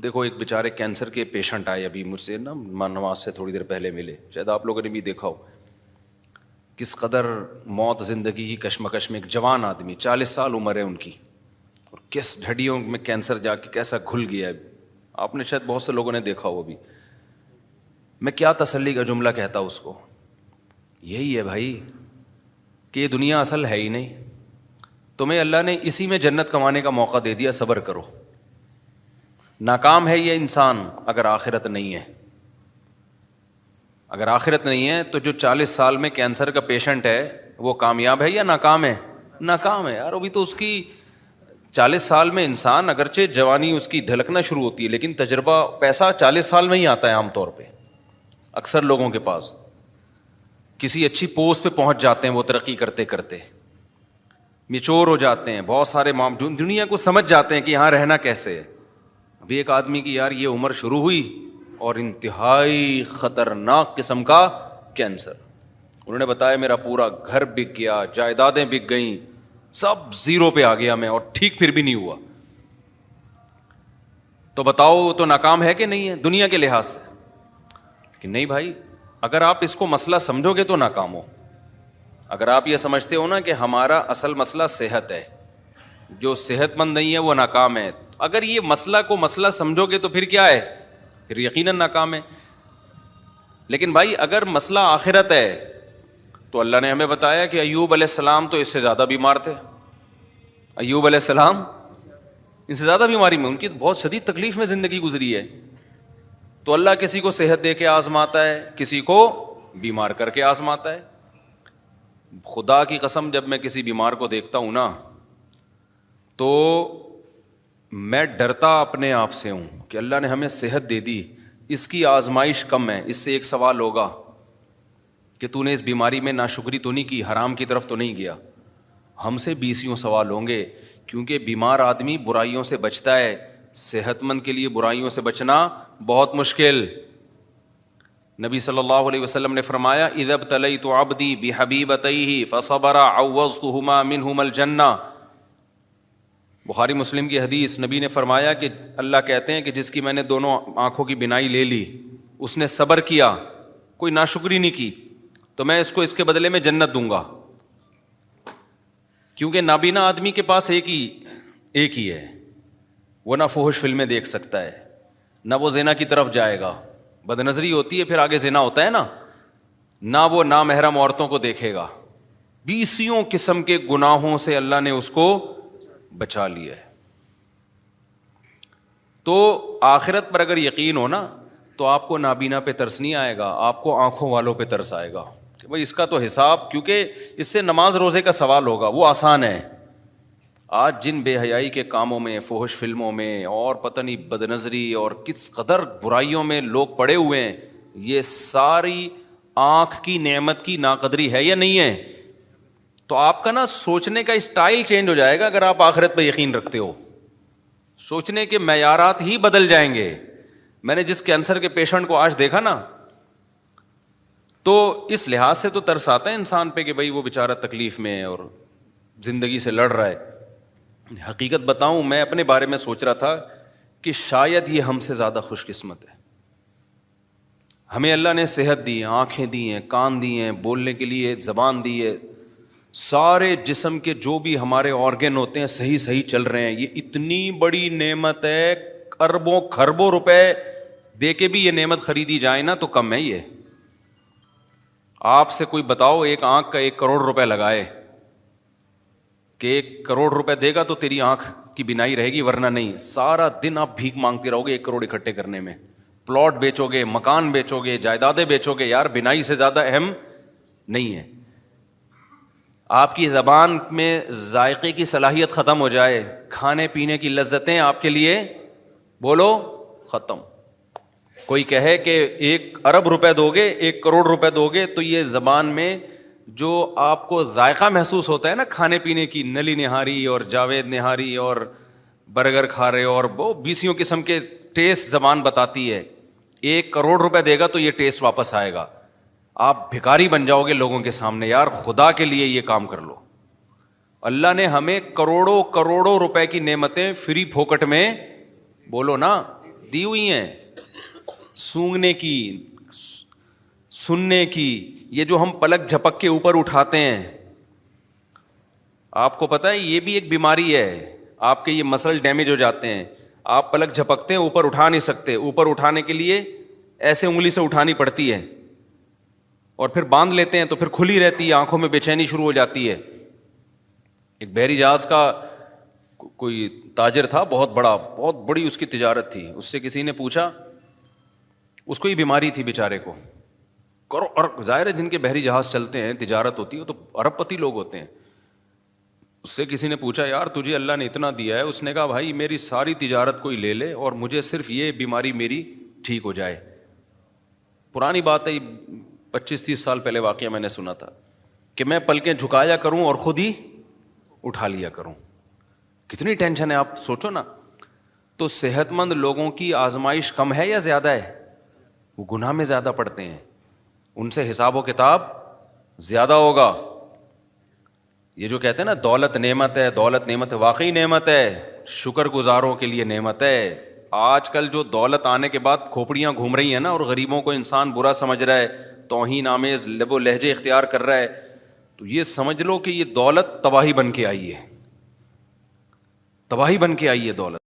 دیکھو ایک بیچارے کینسر کے پیشنٹ آئے ابھی مجھ سے نا نماز سے تھوڑی دیر پہلے ملے, شاید آپ لوگوں نے بھی دیکھا ہو کس قدر موت زندگی کی کشمکش میں. ایک جوان آدمی 40 سال عمر ہے ان کی, اور کس ڈھڈیوں میں کینسر جا کے کیسا گھل گیا ہے. آپ نے شاید بہت سے لوگوں نے دیکھا ہو. ابھی میں کیا تسلی کا جملہ کہتا اس کو, یہی ہے بھائی کہ یہ دنیا اصل ہے ہی نہیں, تمہیں اللہ نے اسی میں جنت کمانے کا موقع دے دیا, صبر کرو. ناکام ہے یہ انسان اگر آخرت نہیں ہے. اگر آخرت نہیں ہے تو جو 40 سال میں کینسر کا پیشنٹ ہے وہ کامیاب ہے یا ناکام ہے؟ ناکام ہے یار. ابھی تو اس کی 40 سال میں انسان اگرچہ جوانی اس کی ڈھلکنا شروع ہوتی ہے, لیکن تجربہ پیسہ 40 سال میں ہی آتا ہے عام طور پہ اکثر لوگوں کے پاس. کسی اچھی پوسٹ پہ پہنچ جاتے ہیں وہ ترقی کرتے کرتے, میچور ہو جاتے ہیں, بہت سارے دنیا کو سمجھ جاتے ہیں کہ یہاں رہنا کیسے ہے. ابھی ایک آدمی کی یار یہ عمر شروع ہوئی اور انتہائی خطرناک قسم کا کینسر. انہوں نے بتایا میرا پورا گھر بک گیا, جائیدادیں بک گئیں, سب زیرو پہ آ گیا میں, اور ٹھیک پھر بھی نہیں ہوا. تو بتاؤ تو ناکام ہے کہ نہیں ہے دنیا کے لحاظ سے؟ کہ نہیں بھائی, اگر آپ اس کو مسئلہ سمجھو گے تو ناکام ہو. اگر آپ یہ سمجھتے ہو نا کہ ہمارا اصل مسئلہ صحت ہے, جو صحت مند نہیں ہے وہ ناکام ہے, اگر یہ مسئلہ کو مسئلہ سمجھو گے تو پھر کیا ہے, پھر یقیناً ناکام ہے. لیکن بھائی اگر مسئلہ آخرت ہے تو اللہ نے ہمیں بتایا کہ ایوب علیہ السلام تو اس سے زیادہ بیمار تھے. ایوب علیہ السلام ان سے زیادہ بیماری میں, ان کی بہت شدید تکلیف میں زندگی گزری ہے. تو اللہ کسی کو صحت دے کے آزماتا ہے, کسی کو بیمار کر کے آزماتا ہے. خدا کی قسم جب میں کسی بیمار کو دیکھتا ہوں نا تو میں ڈرتا اپنے آپ سے ہوں کہ اللہ نے ہمیں صحت دے دی, اس کی آزمائش کم ہے. اس سے ایک سوال ہوگا کہ تو نے اس بیماری میں ناشکری تو نہیں کی, حرام کی طرف تو نہیں گیا. ہم سے 20 سوال ہوں گے, کیونکہ بیمار آدمی برائیوں سے بچتا ہے, صحت مند کے لیے برائیوں سے بچنا بہت مشکل. نبی صلی اللہ علیہ وسلم نے فرمایا اذا ابتلیت عبدی بحبیبتیہ فصبر عوضتہما منہما الجنہ. بخاری مسلم کی حدیث, نبی نے فرمایا کہ اللہ کہتے ہیں کہ جس کی میں نے دونوں آنکھوں کی بینائی لے لی, اس نے صبر کیا, کوئی ناشکری نہیں کی, تو میں اس کو اس کے بدلے میں جنت دوں گا. کیونکہ نابینا آدمی کے پاس ایک ہی ہے, وہ نہ فحش فلمیں دیکھ سکتا ہے, نہ وہ زنا کی طرف جائے گا, بد نظری ہوتی ہے پھر آگے زنا ہوتا ہے نا, نہ وہ نامحرم عورتوں کو دیکھے گا. 20 قسم کے گناہوں سے اللہ نے اس کو بچا لیا ہے. تو آخرت پر اگر یقین ہو نا تو آپ کو نابینا پہ ترس نہیں آئے گا, آپ کو آنکھوں والوں پہ ترس آئے گا کہ بھائی اس کا تو حساب, کیونکہ اس سے نماز روزے کا سوال ہوگا, وہ آسان ہے. آج جن بے حیائی کے کاموں میں, فحش فلموں میں, اور پتہ نہیں بد نظری اور کس قدر برائیوں میں لوگ پڑے ہوئے ہیں, یہ ساری آنکھ کی نعمت کی ناقدری ہے یا نہیں ہے؟ تو آپ کا نا سوچنے کا اسٹائل چینج ہو جائے گا اگر آپ آخرت پہ یقین رکھتے ہو. سوچنے کے معیارات ہی بدل جائیں گے. میں نے جس کینسر کے پیشنٹ کو آج دیکھا نا تو اس لحاظ سے تو ترس آتا ہے انسان پہ کہ بھائی وہ بیچارہ تکلیف میں ہے اور زندگی سے لڑ رہا ہے. حقیقت بتاؤں, میں اپنے بارے میں سوچ رہا تھا کہ شاید یہ ہم سے زیادہ خوش قسمت ہے. ہمیں اللہ نے صحت دی, آنکھیں دی ہیں, کان دی ہیں, بولنے کے لیے زبان دی ہے, سارے جسم کے جو بھی ہمارے آرگن ہوتے ہیں صحیح چل رہے ہیں. یہ اتنی بڑی نعمت ہے, اربوں خربوں روپے دے کے بھی یہ نعمت خریدی جائے نا تو کم ہے. یہ آپ سے کوئی بتاؤ ایک آنکھ کا 1 کروڑ روپے لگائے کہ 1 کروڑ روپے دے گا تو تیری آنکھ کی بینائی رہے گی, ورنہ نہیں. سارا دن آپ بھیک مانگتے رہو گے 1 کروڑ اکٹھے کرنے میں. پلاٹ بیچو گے, مکان بیچو گے, جائیدادیں بیچو گے, یار بینائی سے زیادہ اہم نہیں ہے. آپ کی زبان میں ذائقے کی صلاحیت ختم ہو جائے, کھانے پینے کی لذتیں آپ کے لیے بولو ختم. کوئی کہے کہ 1 ارب روپے دو گے, 1 کروڑ روپے دو گے, تو یہ زبان میں جو آپ کو ذائقہ محسوس ہوتا ہے نا کھانے پینے کی, نلی نہاری اور جاوید نہاری اور برگر کھا رہے ہو, اور وہ 20 قسم کے ٹیسٹ زبان بتاتی ہے. 1 کروڑ روپے دے گا تو یہ ٹیسٹ واپس آئے گا. آپ بھکاری بن جاؤ گے لوگوں کے سامنے. یار خدا کے لیے یہ کام کر لو. اللہ نے ہمیں کروڑوں کروڑوں روپے کی نعمتیں فری پھوکٹ میں, بولو نا, دی ہوئی ہیں, سونگھنے کی, سننے کی. یہ جو ہم پلک جھپک کے اوپر اٹھاتے ہیں, آپ کو پتہ ہے یہ بھی ایک بیماری ہے. آپ کے یہ مسل ڈیمیج ہو جاتے ہیں. آپ پلک جھپکتے ہیں, اوپر اٹھا نہیں سکتے, اوپر اٹھانے کے لیے ایسے انگلی سے اٹھانی پڑتی ہے, اور پھر باندھ لیتے ہیں تو پھر کھلی رہتی ہے, آنکھوں میں بے چینی شروع ہو جاتی ہے. ایک بحری جہاز کا کوئی تاجر تھا, بہت بڑا, بہت بڑی اس کی تجارت تھی. اس سے کسی نے پوچھا, اس کو یہ بیماری تھی بیچارے کو, اور ظاہر ہے جن کے بحری جہاز چلتے ہیں, تجارت ہوتی ہے, تو ارب پتی لوگ ہوتے ہیں. اس سے کسی نے پوچھا, یار تجھے اللہ نے اتنا دیا ہے؟ اس نے کہا, بھائی میری ساری تجارت کوئی لے لے اور مجھے صرف یہ بیماری میری ٹھیک ہو جائے. پرانی بات ہے, 25-30 سال پہلے واقعہ میں نے سنا تھا, کہ میں پلکیں جھکایا کروں اور خود ہی اٹھا لیا کروں. کتنی ٹینشن ہے, آپ سوچو نا. تو صحت مند لوگوں کی آزمائش کم ہے یا زیادہ ہے؟ وہ گناہ میں زیادہ پڑتے ہیں, ان سے حساب و کتاب زیادہ ہوگا. یہ جو کہتے ہیں نا دولت نعمت ہے, دولت نعمت ہے, واقعی نعمت ہے, شکر گزاروں کے لیے نعمت ہے. آج کل جو دولت آنے کے بعد کھوپڑیاں گھوم رہی ہیں نا, اور غریبوں کو انسان برا سمجھ رہا ہے, توہین آمیز لب و لہجے اختیار کر رہا ہے, تو یہ سمجھ لو کہ یہ دولت تباہی بن کے آئی ہے, تباہی بن کے آئی ہے دولت.